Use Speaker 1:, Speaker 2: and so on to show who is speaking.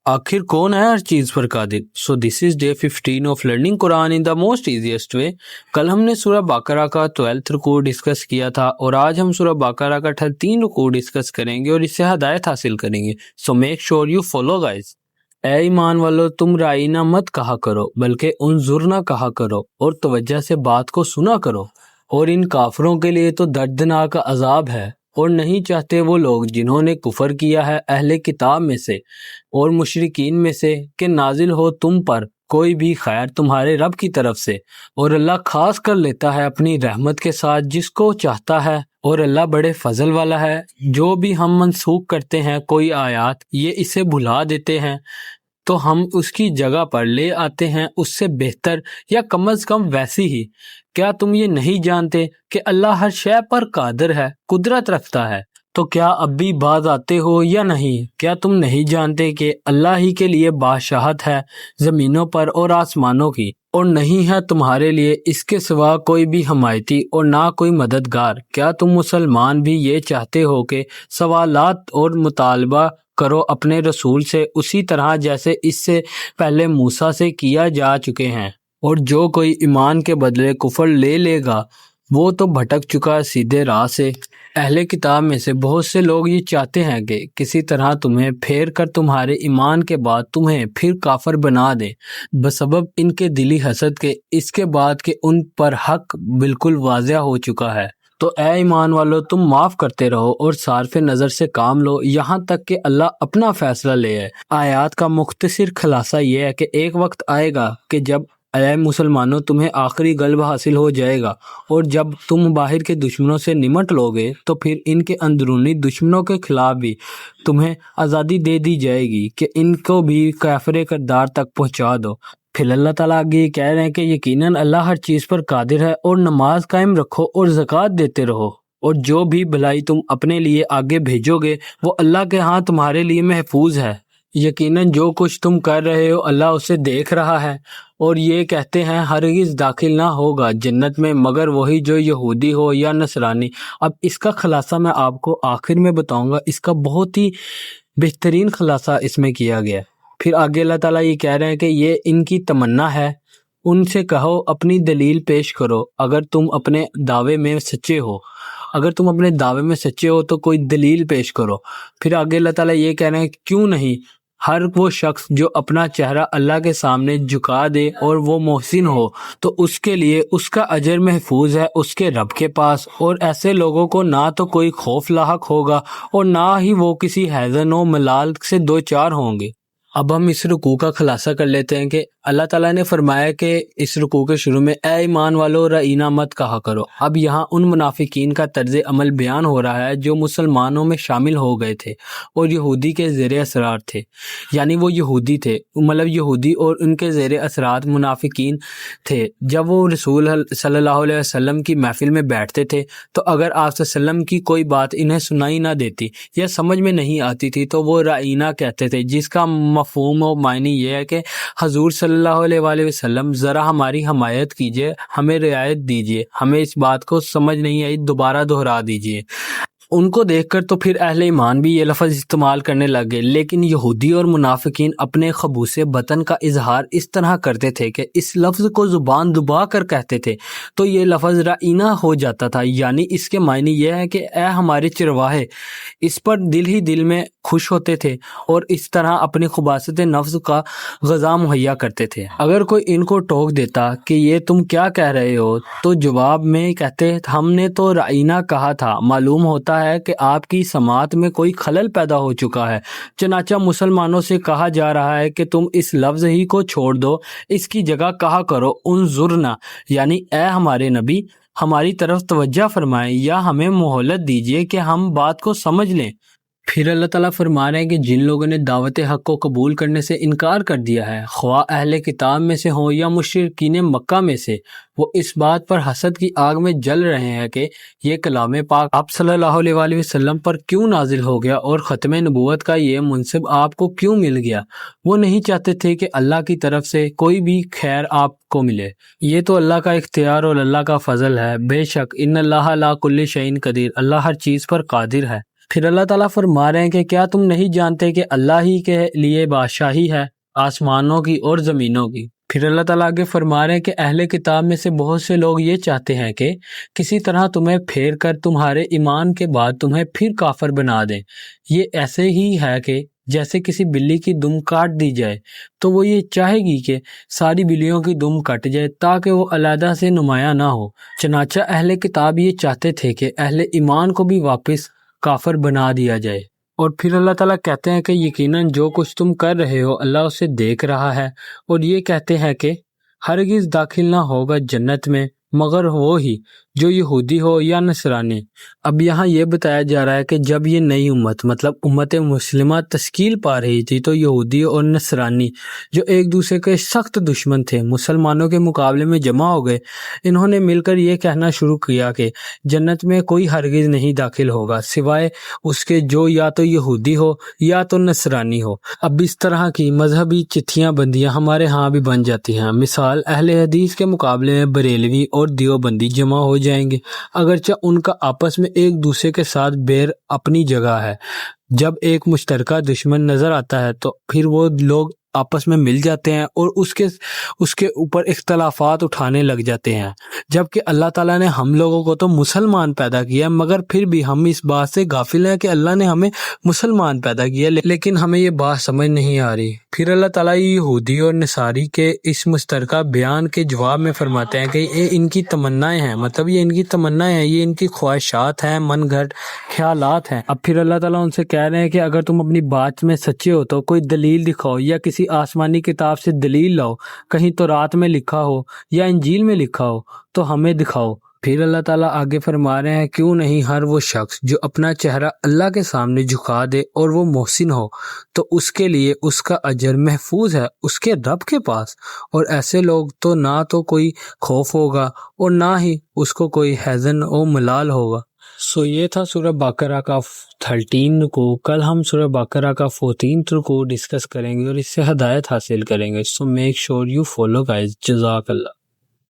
Speaker 1: آخر کون ہے ہر چیز پر قادر؟ So this is day 15 of learning Quran in the most easiest way. کل ہم نے سورہ بقرہ کا 12 رکوع ڈسکس کیا تھا اور آج ہم سورہ بقرہ کا 13 رکوع ڈسکس کریں گے اور اس سے ہدایت حاصل کریں گے۔ So make sure you follow guys. اے ایمان والو، تم رائنا مت کہا کرو بلکہ انظرنا کہا کرو اور توجہ سے بات کو سنا کرو، اور ان کافروں کے لیے تو دردناک عذاب ہے۔ اور نہیں چاہتے وہ لوگ جنہوں نے کفر کیا ہے اہل کتاب میں سے اور مشرکین میں سے کہ نازل ہو تم پر کوئی بھی خیر تمہارے رب کی طرف سے، اور اللہ خاص کر لیتا ہے اپنی رحمت کے ساتھ جس کو چاہتا ہے، اور اللہ بڑے فضل والا ہے۔ جو بھی ہم منسوخ کرتے ہیں کوئی آیات، یہ اسے بھلا دیتے ہیں تو ہم اس کی جگہ پر لے آتے ہیں اس سے بہتر یا کم از کم ویسی ہی۔ کیا تم یہ نہیں جانتے کہ اللہ ہر شے پر قادر ہے، قدرت رکھتا ہے؟ تو کیا اب بھی باز آتے ہو یا نہیں؟ کیا تم نہیں جانتے کہ اللہ ہی کے لیے بادشاہت ہے زمینوں پر اور آسمانوں کی، اور نہیں ہے تمہارے لیے اس کے سوا کوئی بھی حمایتی اور نہ کوئی مددگار؟ کیا تم مسلمان بھی یہ چاہتے ہو کہ سوالات اور مطالبہ کرو اپنے رسول سے اسی طرح جیسے اس سے پہلے موسیٰ سے کیا جا چکے ہیں؟ اور جو کوئی ایمان کے بدلے کفر لے لے گا وہ تو بھٹک چکا سیدھے راہ سے۔ اہل کتاب میں سے بہت سے لوگ یہ چاہتے ہیں کہ کسی طرح تمہیں پھیر کر تمہارے ایمان کے بعد تمہیں پھر کافر بنا دیں، بسبب ان کے دلی حسد کے، اس کے بعد کہ ان پر حق بالکل واضح ہو چکا ہے۔ تو اے ایمان والو، تم معاف کرتے رہو اور صارف نظر سے کام لو یہاں تک کہ اللہ اپنا فیصلہ لے آئے۔ آیات کا مختصر خلاصہ یہ ہے کہ ایک وقت آئے گا کہ جب اے مسلمانوں تمہیں آخری غلبہ حاصل ہو جائے گا، اور جب تم باہر کے دشمنوں سے نمٹ لو گے تو پھر ان کے اندرونی دشمنوں کے خلاف بھی تمہیں آزادی دے دی جائے گی کہ ان کو بھی کافر کردار تک پہنچا دو۔ پھر اللہ تعالیٰ آگے یہ کہہ رہے ہیں کہ یقیناً اللہ ہر چیز پر قادر ہے، اور نماز قائم رکھو اور زکوٰۃ دیتے رہو، اور جو بھی بھلائی تم اپنے لیے آگے بھیجو گے وہ اللہ کے ہاں تمہارے لیے محفوظ ہے۔ یقیناً جو کچھ تم کر رہے ہو اللہ اسے دیکھ رہا ہے۔ اور یہ کہتے ہیں ہرگز داخل نہ ہوگا جنت میں مگر وہی جو یہودی ہو یا نصرانی۔ اب اس کا خلاصہ میں آپ کو آخر میں بتاؤں گا، اس کا بہت ہی بہترین خلاصہ اس میں کیا گیا ہے۔ پھر آگے اللہ تعالیٰ یہ کہہ رہے ہیں کہ یہ ان کی تمنا ہے، ان سے کہو اپنی دلیل پیش کرو اگر تم اپنے دعوے میں سچے ہو۔ اگر تم اپنے دعوے میں سچے ہو تو کوئی دلیل پیش کرو۔ پھر آگے اللہ تعالیٰ یہ کہہ رہے ہیں کیوں نہیں، ہر وہ شخص جو اپنا چہرہ اللہ کے سامنے جھکا دے اور وہ محسن ہو تو اس کے لیے اس کا اجر محفوظ ہے اس کے رب کے پاس، اور ایسے لوگوں کو نہ تو کوئی خوف لاحق ہوگا اور نہ ہی وہ کسی حزن و ملال سے دوچار ہوں گے۔ اب ہم اس رکوع کا خلاصہ کر لیتے ہیں کہ اللہ تعالیٰ نے فرمایا کہ اس رکوع کے شروع میں اے ایمان والو رعینا مت کہا کرو۔ اب یہاں ان منافقین کا طرز عمل بیان ہو رہا ہے جو مسلمانوں میں شامل ہو گئے تھے اور یہودی کے زیر اثرات تھے، یعنی وہ یہودی تھے، مطلب یہودی اور ان کے زیر اثرات منافقین تھے۔ جب وہ رسول صلی اللہ علیہ وسلم کی محفل میں بیٹھتے تھے تو اگر آپ صلی اللہ علیہ وسلم کی کوئی بات انہیں سنائی نہ دیتی یا سمجھ میں نہیں آتی تھی تو وہ رعینا کہتے تھے، جس کا مفہوم و معنی یہ ہے کہ حضور صلی اللہ علیہ وآلہ وسلم ذرا ہماری حمایت کیجئے، ہمیں رعایت دیجئے، ہمیں اس بات کو سمجھ نہیں آئی دوبارہ دہرا دیجئے۔ ان کو دیکھ کر تو پھر اہل ایمان بھی یہ لفظ استعمال کرنے لگ گئے، لیکن یہودی اور منافقین اپنے خبوث باطن کا اظہار اس طرح کرتے تھے کہ اس لفظ کو زبان دبا کر کہتے تھے تو یہ لفظ رعینا ہو جاتا تھا، یعنی اس کے معنی یہ ہے کہ اے ہمارے چرواہے۔ اس پر دل ہی دل میں خوش ہوتے تھے اور اس طرح اپنی خباثت نفس کا غذا مہیا کرتے تھے۔ اگر کوئی ان کو ٹوک دیتا کہ یہ تم کیا کہہ رہے ہو تو جواب میں کہتے ہم نے تو رعینا کہا تھا۔ معلوم ہوتا ہے کہ آپ کی سماعت میں کوئی خلل پیدا ہو چکا ہے، چنانچہ مسلمانوں سے کہا جا رہا ہے کہ تم اس لفظ ہی کو چھوڑ دو، اس کی جگہ کہا کرو انظرنا، یعنی اے ہمارے نبی ہماری طرف توجہ فرمائیں یا ہمیں مہلت دیجیے کہ ہم بات کو سمجھ لیں۔ پھر اللہ تعالیٰ فرما رہے ہیں کہ جن لوگوں نے دعوت حق کو قبول کرنے سے انکار کر دیا ہے، خواہ اہل کتاب میں سے ہوں یا مشرکین مکہ میں سے، وہ اس بات پر حسد کی آگ میں جل رہے ہیں کہ یہ کلام پاک آپ صلی اللہ علیہ وآلہ وسلم پر کیوں نازل ہو گیا اور ختم نبوت کا یہ منصب آپ کو کیوں مل گیا۔ وہ نہیں چاہتے تھے کہ اللہ کی طرف سے کوئی بھی خیر آپ کو ملے، یہ تو اللہ کا اختیار اور اللہ کا فضل ہے۔ بے شک ان اللہ علی کل شیء قدیر، اللہ ہر چیز پر قادر ہے۔ پھر اللہ تعالیٰ فرما رہے ہیں کہ کیا تم نہیں جانتے کہ اللہ ہی کے لیے بادشاہی ہے آسمانوں کی اور زمینوں کی۔ پھر اللہ تعالیٰ آگے فرما رہے ہیں کہ اہل کتاب میں سے بہت سے لوگ یہ چاہتے ہیں کہ کسی طرح تمہیں پھیر کر تمہارے ایمان کے بعد تمہیں پھر کافر بنا دیں۔ یہ ایسے ہی ہے کہ جیسے کسی بلی کی دم کاٹ دی جائے تو وہ یہ چاہے گی کہ ساری بلیوں کی دم کٹ جائے تاکہ وہ علیحدہ سے نمایاں نہ ہو۔ چنانچہ اہل کتاب یہ چاہتے تھے کہ اہل ایمان کو بھی واپس کافر بنا دیا جائے۔ اور پھر اللہ تعالیٰ کہتے ہیں کہ یقیناً جو کچھ تم کر رہے ہو اللہ اسے دیکھ رہا ہے، اور یہ کہتے ہیں کہ ہرگز داخل نہ ہوگا جنت میں مگر وہ ہی جو یہودی ہو یا نصرانی۔ اب یہاں یہ بتایا جا رہا ہے کہ جب یہ نئی امت مطلب امت مسلمہ تشکیل پا رہی تھی تو یہودی اور نصرانی جو ایک دوسرے کے سخت دشمن تھے مسلمانوں کے مقابلے میں جمع ہو گئے۔ انہوں نے مل کر یہ کہنا شروع کیا کہ جنت میں کوئی ہرگز نہیں داخل ہوگا سوائے اس کے جو یا تو یہودی ہو یا تو نصرانی ہو۔ اب اس طرح کی مذہبی چتھیاں بندیاں ہمارے ہاں بھی بن جاتی ہیں۔ مثال اہل حدیث کے مقابلے میں بریلوی اور دیوبندی جمع ہو جائیں گے، اگرچہ ان کا آپس میں ایک دوسرے کے ساتھ بیر اپنی جگہ ہے۔ جب ایک مشترکہ دشمن نظر آتا ہے تو پھر وہ لوگ آپس میں مل جاتے ہیں اور اس کے اوپر اختلافات اٹھانے لگ جاتے ہیں، جبکہ اللہ تعالیٰ نے ہم لوگوں کو تو مسلمان پیدا کیا مگر پھر بھی ہم اس بات سے غافل ہیں کہ اللہ نے ہمیں مسلمان پیدا کیا، لیکن ہمیں یہ بات سمجھ نہیں آ رہی۔ پھر اللہ تعالیٰ یہودی اور نصاری کے اس مشترکہ بیان کے جواب میں فرماتے ہیں کہ یہ ان کی تمنائیں ہیں، مطلب یہ ان کی تمنائیں ہیں، یہ ان کی خواہشات ہیں، من گھڑت خیالات ہیں۔ اب پھر اللہ تعالیٰ ان سے کہہ رہے ہیں کہ اگر تم اپنی بات میں سچے ہو تو کوئی دلیل دکھاؤ یا کسی آسمانی کتاب سے دلیل لاؤ، کہیں تورات میں لکھا ہو یا انجیل میں لکھا ہو تو ہمیں دکھاؤ۔ پھر اللہ تعالیٰ آگے فرما رہے ہیں کیوں نہیں ہر وہ شخص جو اپنا چہرہ اللہ کے سامنے جھکا دے اور وہ محسن ہو تو اس کے لیے اس کا اجر محفوظ ہے اس کے رب کے پاس، اور ایسے لوگ تو نہ تو کوئی خوف ہوگا اور نہ ہی اس کو کوئی حزن و ملال ہوگا۔ یہ تھا سورہ بقرہ کا 13 رکوع۔ کل ہم سورہ بقرہ کا 14 رکوع ڈسکس کریں گے اور اس سے ہدایت حاصل کریں گے۔ Make sure you follow guys. جزاک اللہ۔